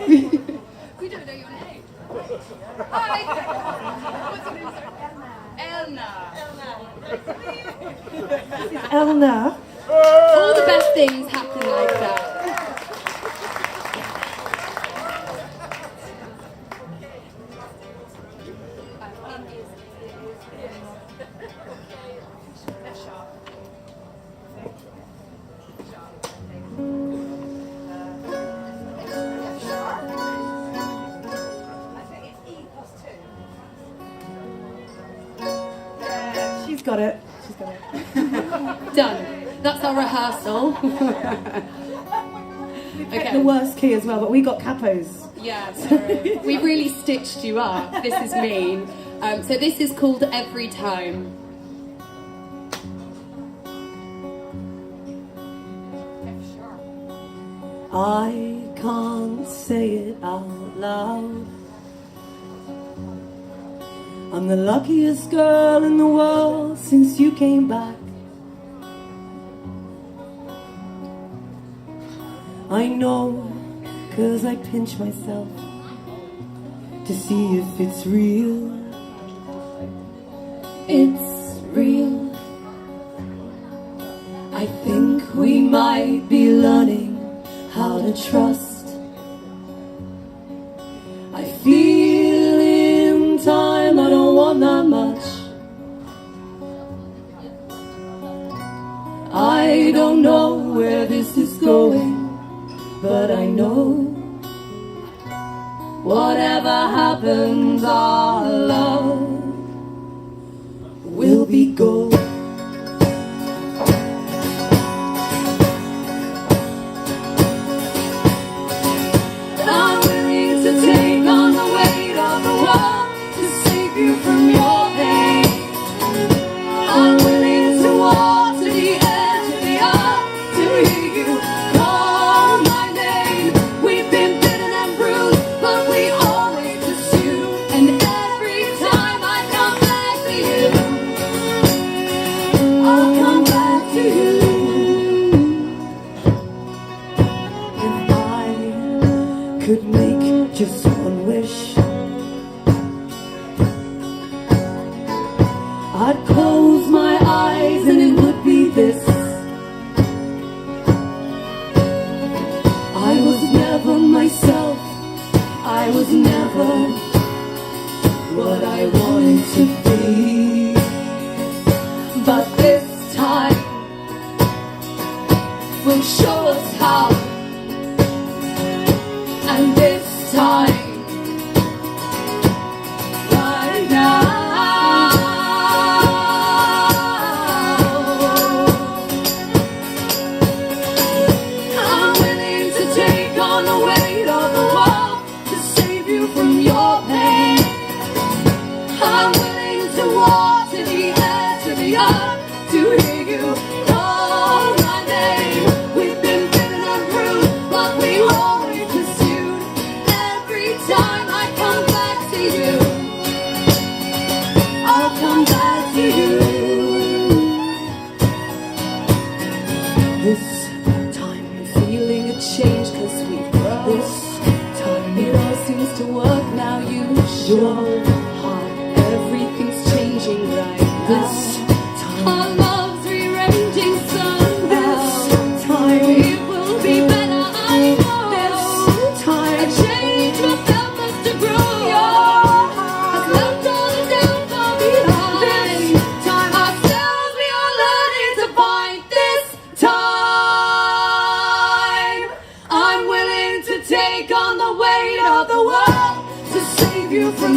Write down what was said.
We don't know your name. Hi. What's your name, sir? Elna. Elna. All the best things happen like that. She's got it. She's got it. Done. That's our rehearsal. Okay. The worst key as well, but we got capos. Yeah, sorry. We really stitched you up. This is mean. So this is called Every Time. I can't say it out loud. I'm the luckiest girl in the world since you came back. I know, 'cause I pinch myself to see if it's real. It's real. I think we might be learning how to trust. I feel in time I don't want that much. I don't know where this is going, but I know whatever happens, our love will be gold. I'm willing to take on the weight of the world to save you from your pain. I'm willing to walk to the edge of the earth to hear you call my name. We've been bitten and bruised, but we always pursue. And every time I come back to you, I'll come back to you. If I could make just one wish, I'd close my eyes and it would be this. I was never myself, I was never what I wanted to be. But this time will show us how. And this time, right now, I'm willing to take on the weight of the world to save you from your pain. I'm willing to walk to the edge of the earth to hear you call my name. We've been bitten and bruised, but we always pursued. Every time I come back to you, I'll come back to you. This time I'm feeling a change 'cause we've grown. This time it all seems to work now. You show heart, everything's changing right now. This time our love's rearranging somehow. This time it will be better, I know. This time a change will help us to grow. Your heart has left all the downfall behind. This time ourselves we are learning to find. This time I'm willing to take on the weight of the world to save you from